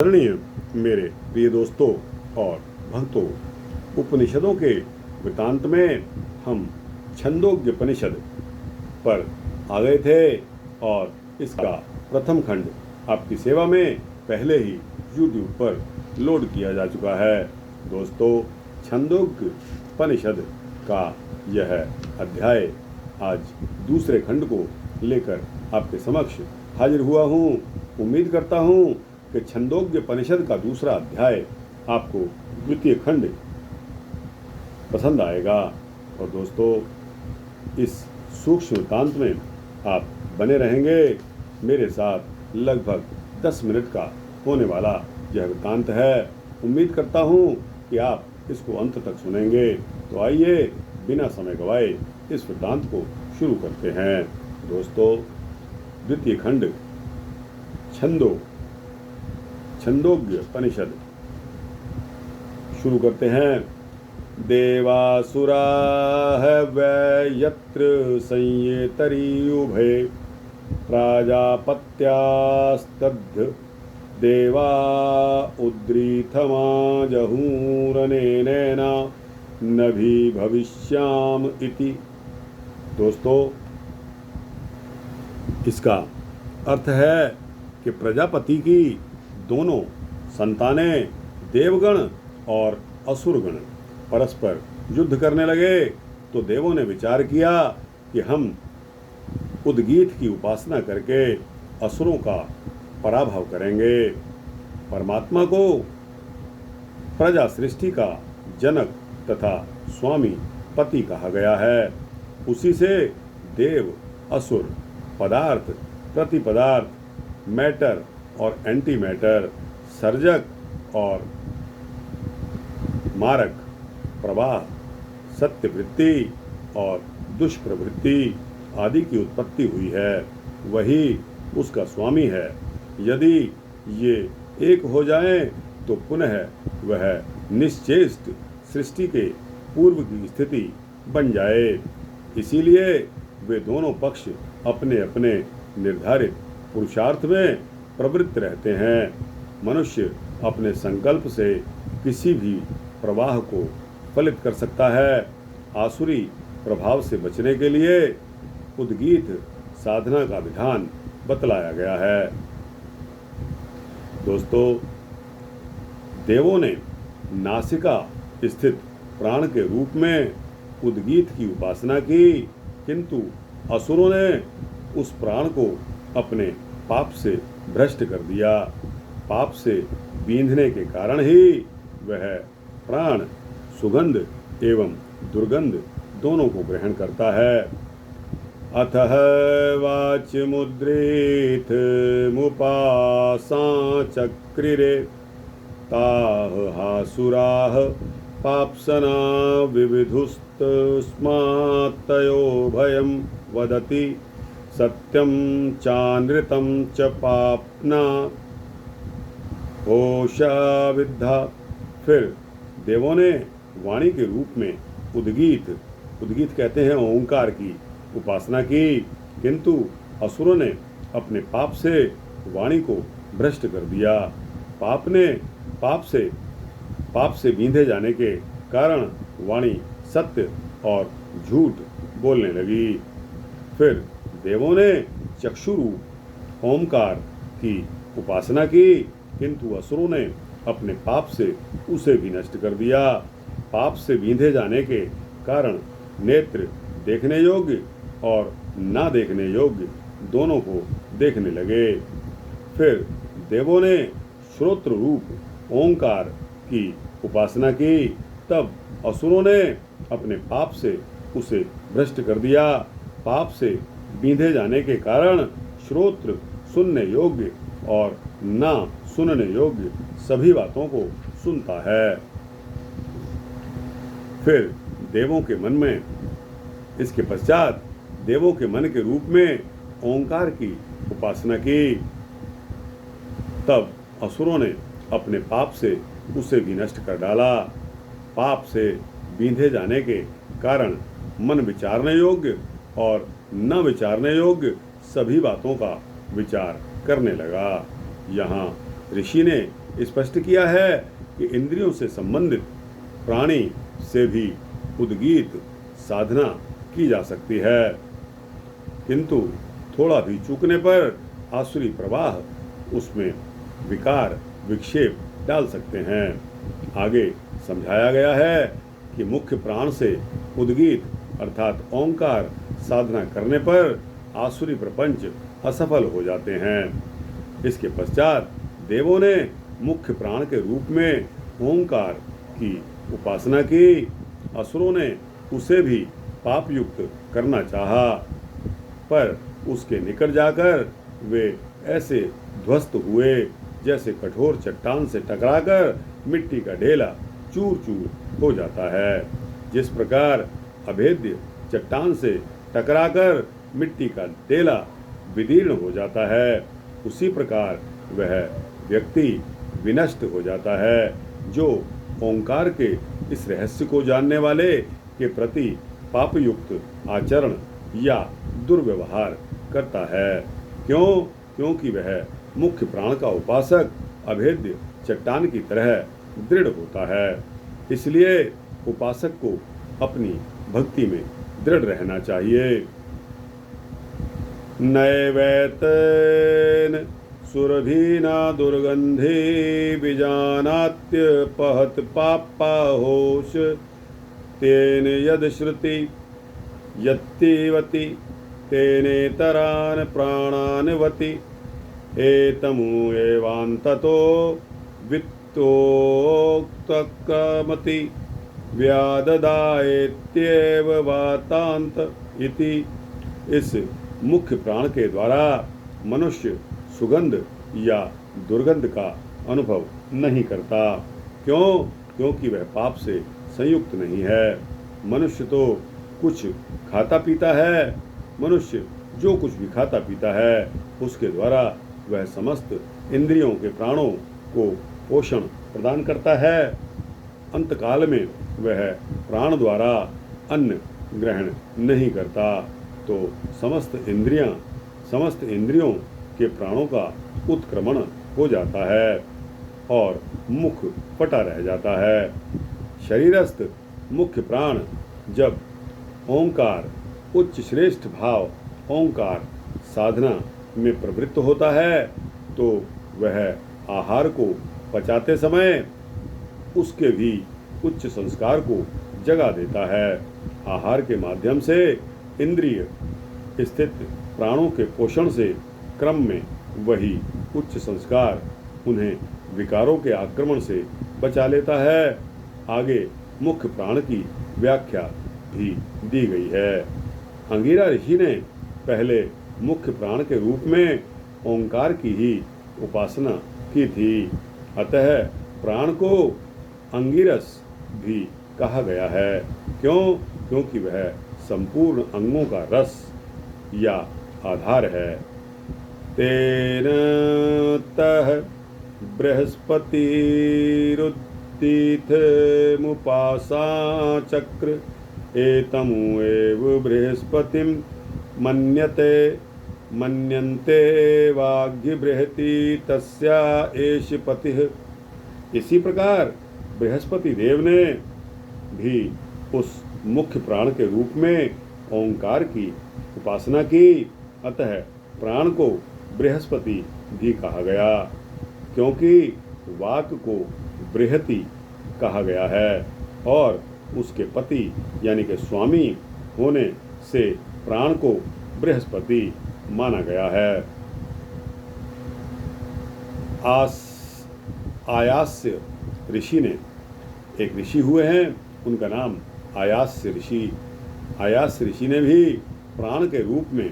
आदरणीय मेरे प्रिय दोस्तों और भक्तों, उपनिषदों के वृतांत में हम छंदोग्योपनिषद पर आ गए थे और इसका प्रथम खंड आपकी सेवा में पहले ही YouTube पर लोड किया जा चुका है। दोस्तों, छंदोग्योपनिषद का यह अध्याय आज दूसरे खंड को लेकर आपके समक्ष हाजिर हुआ हूँ। उम्मीद करता हूँ कि छंदोग्योपनिषद का दूसरा अध्याय आपको द्वितीय खंड पसंद आएगा। और दोस्तों, इस सूक्ष्म वृत्तांत में आप बने रहेंगे मेरे साथ। लगभग 10 मिनट का होने वाला यह वृत्तांत है। उम्मीद करता हूँ कि आप इसको अंत तक सुनेंगे। तो आइए बिना समय गवाए इस वृत्तांत को शुरू करते हैं। दोस्तों, द्वितीय खंड छंदोग्योपनिषद शुरू करते हैं। देवासुरा वै यत्र संयेतरी उभे प्राजापत्यास्तद्ध देवा उद्रीथमाजहूरनेनेन नभि भविष्याम इति। दोस्तों, इसका अर्थ है कि प्रजापति की दोनों संतानें देवगण और असुरगण परस्पर युद्ध करने लगे। तो देवों ने विचार किया कि हम उद्गीथ की उपासना करके असुरों का पराभव करेंगे। परमात्मा को प्रजा सृष्टि का जनक तथा स्वामी पति कहा गया है। उसी से देव, असुर, पदार्थ, प्रतिपदार्थ, मैटर और एंटी मैटर, सर्जक और मारक, प्रवाह, सत्यवृत्ति और दुष्प्रवृत्ति आदि की उत्पत्ति हुई है। वही उसका स्वामी है। यदि ये एक हो जाएं तो पुनः वह निश्चेष्ट सृष्टि के पूर्व की स्थिति बन जाए। इसीलिए वे दोनों पक्ष अपने अपने निर्धारित पुरुषार्थ में प्रवृत्त रहते हैं। मनुष्य अपने संकल्प से किसी भी प्रवाह को फलित कर सकता है। आसुरी प्रभाव से बचने के लिए उद्गीथ साधना का विधान बतलाया गया है। दोस्तों, देवों ने नासिका स्थित प्राण के रूप में उद्गीथ की उपासना की, किंतु असुरों ने उस प्राण को अपने पाप से भ्रष्ट कर दिया। पाप से बींधने के कारण ही वह प्राण सुगंध एवं दुर्गंध दोनों को ग्रहण करता है। अतः वाचमुद्रेथ मुपासाचक्रिरे ताः हासुराः पाप्सना विविधुस्तस्मात्तयो भयं वदति सत्यं चानृतं च पाप्ना होशा विद्धा। फिर देवों ने वाणी के रूप में उद्गीथ कहते हैं ओंकार की उपासना की, किंतु असुरों ने अपने पाप से वाणी को भ्रष्ट कर दिया। पाप से बींधे जाने के कारण वाणी सत्य और झूठ बोलने लगी। फिर देवों ने चक्षुरूप ओंकार की उपासना की, किंतु असुरों ने अपने पाप से उसे भी नष्ट कर दिया। पाप से बींधे जाने के कारण नेत्र देखने योग्य और ना देखने योग्य दोनों को देखने लगे। फिर देवों ने श्रोत्र रूप ओंकार की उपासना की, तब असुरों ने अपने पाप से उसे भ्रष्ट कर दिया। पाप से बींधे जाने के कारण श्रोत्र सुनने योग्य और ना सुनने योग्य सभी बातों को सुनता है। फिर देवों के मन में इसके पश्चात देवों के मन के रूप में ओंकार की उपासना की, तब असुरों ने अपने पाप से उसे भी नष्ट कर डाला। पाप से बींधे जाने के कारण मन विचारने योग्य और न विचारने योग्य सभी बातों का विचार करने लगा। यहाँ ऋषि ने स्पष्ट किया है कि इंद्रियों से संबंधित प्राणी से भी उद्गीत साधना की जा सकती है, किंतु थोड़ा भी चूकने पर आसुरी प्रवाह उसमें विकार विक्षेप डाल सकते हैं। आगे समझाया गया है कि मुख्य प्राण से उद्गीत अर्थात ओंकार साधना करने पर आसुरी प्रपंच असफल हो जाते हैं। इसके पश्चात देवों ने मुख्य प्राण के रूप में ओंकार की उपासना की। असुरों ने उसे भी पापयुक्त करना चाहा, पर उसके निकट जाकर वे ऐसे ध्वस्त हुए जैसे कठोर चट्टान से टकराकर मिट्टी का ढेला चूर चूर हो जाता है। जिस प्रकार अभेद्य चट्टान से टकराकर मिट्टी का ढेला विदीर्ण हो जाता है, उसी प्रकार वह व्यक्ति विनष्ट हो जाता है जो ओंकार के इस रहस्य को जानने वाले के प्रति पापयुक्त आचरण या दुर्व्यवहार करता है। क्योंकि वह मुख्य प्राण का उपासक अभेद्य चट्टान की तरह दृढ़ होता है। इसलिए उपासक को अपनी भक्ति में दृढ़ रहना चाहिए। नैवेतन सुरभीना दुर्गंधे बीजानात्य पहत पापाहोश तेन यद श्रुति यत्तिवति तेनेतरान प्राणानवति एतमु एवान्ततो वित्तोक्तकमति व्याददाएत्येव वातांत इति। इस मुख्य प्राण के द्वारा मनुष्य सुगंध या दुर्गंध का अनुभव नहीं करता। क्योंकि वह पाप से संयुक्त नहीं है। मनुष्य तो कुछ खाता पीता है। मनुष्य जो कुछ भी खाता पीता है उसके द्वारा वह समस्त इंद्रियों के प्राणों को पोषण प्रदान करता है। अंतकाल में वह प्राण द्वारा अन्न ग्रहण नहीं करता तो समस्त इंद्रियों के प्राणों का उत्क्रमण हो जाता है और मुख फटा रह जाता है। शरीरस्थ मुख्य प्राण जब ओंकार उच्च श्रेष्ठ भाव ओंकार साधना में प्रवृत्त होता है तो वह आहार को पचाते समय उसके भी उच्च संस्कार को जगा देता है। आहार के माध्यम से इंद्रिय स्थित प्राणों के पोषण से क्रम में वही उच्च संस्कार उन्हें विकारों के आक्रमण से बचा लेता है। आगे मुख्य प्राण की व्याख्या भी दी गई है। अंगिरा ऋषि ने पहले मुख्य प्राण के रूप में ओंकार की ही उपासना की थी, अतः प्राण को अंगिरस भी कहा गया है। क्योंकि वह संपूर्ण अंगों का रस या आधार है। तेन तः बृहस्पतिरुत्थित मुपासा चक्र एतमु एव बृहस्पतिम मन्यन्ते वाग्य बृहति तस्या एष पतिः। इसी प्रकार बृहस्पति देव ने भी उस मुख्य प्राण के रूप में ओंकार की उपासना की, अतः प्राण को बृहस्पति भी कहा गया। क्योंकि वाक को बृहति कहा गया है और उसके पति यानी कि स्वामी होने से प्राण को बृहस्पति माना गया है। आयास्य ऋषि ने एक ऋषि हुए हैं, उनका नाम आयास्य ऋषि। आयास्य ऋषि ने भी प्राण के रूप में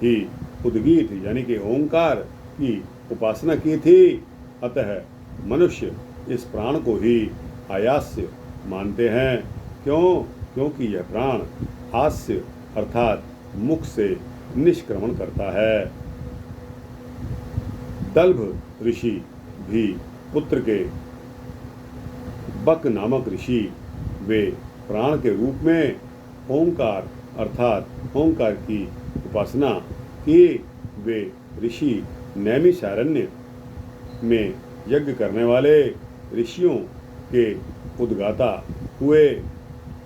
ही उद्गीत यानी कि ओंकार की उपासना की थी, अतः मनुष्य इस प्राण को ही आयास्य मानते हैं। क्योंकि यह प्राण आस्य अर्थात मुख से निष्क्रमण करता है। दल्भ ऋषि भी पुत्र के बक नामक ऋषि वे प्राण के रूप में ओंकार अर्थात ओंकार की उपासना की। वे ऋषि नैमिषारण्य में यज्ञ करने वाले ऋषियों के उद्गाता हुए।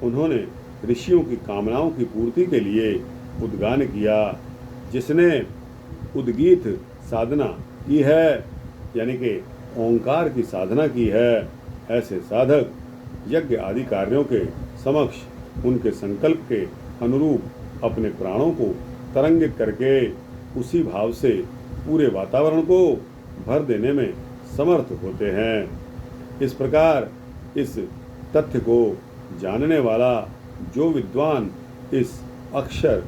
उन्होंने ऋषियों की कामनाओं की पूर्ति के लिए उद्गान किया। जिसने उद्गीत साधना की है, यानी कि ओंकार की साधना की है, ऐसे साधक यज्ञ आदि कार्यों के समक्ष उनके संकल्प के अनुरूप अपने प्राणों को तरंगित करके उसी भाव से पूरे वातावरण को भर देने में समर्थ होते हैं। इस प्रकार इस तथ्य को जानने वाला जो विद्वान इस अक्षर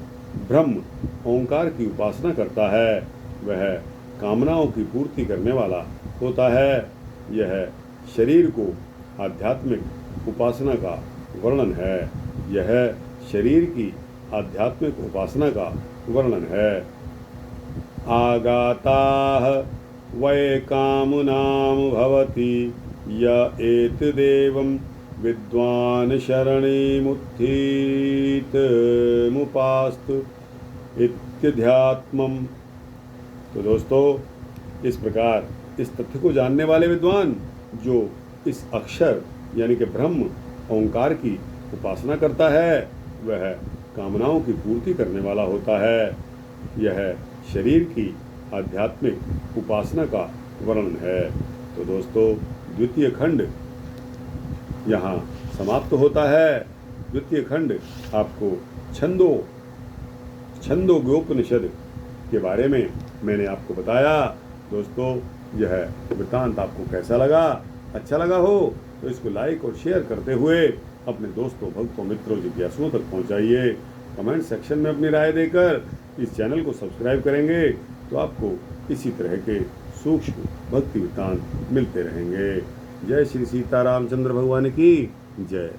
ब्रह्म ओंकार की उपासना करता है, वह कामनाओं की पूर्ति करने वाला होता है। यह शरीर को आध्यात्मिक उपासना का वर्णन है। यह शरीर की आध्यात्मिक उपासना का वर्णन है। आगाताः वै कामनां भवति य एतदेवं विद्वान् शरणीमुत्थितमुपास्तु इत्यध्यात्मम्। तो दोस्तों, इस प्रकार इस तथ्य को जानने वाले विद्वान जो इस अक्षर यानी कि ब्रह्म ओंकार की उपासना करता है, वह कामनाओं की पूर्ति करने वाला होता है। यह शरीर की आध्यात्मिक उपासना का वर्णन है। तो दोस्तों, द्वितीय खंड यहाँ समाप्त होता है। द्वितीय खंड आपको छंदोग्योपनिषद के बारे में मैंने आपको बताया। दोस्तों, यह वृत्तांत आपको कैसा लगा? अच्छा लगा हो तो इसको लाइक और शेयर करते हुए अपने दोस्तों, भक्तों, मित्रों, जिज्ञासुओं तक पहुंचाइए। कमेंट सेक्शन में अपनी राय देकर इस चैनल को सब्सक्राइब करेंगे तो आपको इसी तरह के सूक्ष्म भक्ति वृत्तांत मिलते रहेंगे। जय श्री सीतारामचंद्र भगवान की जय।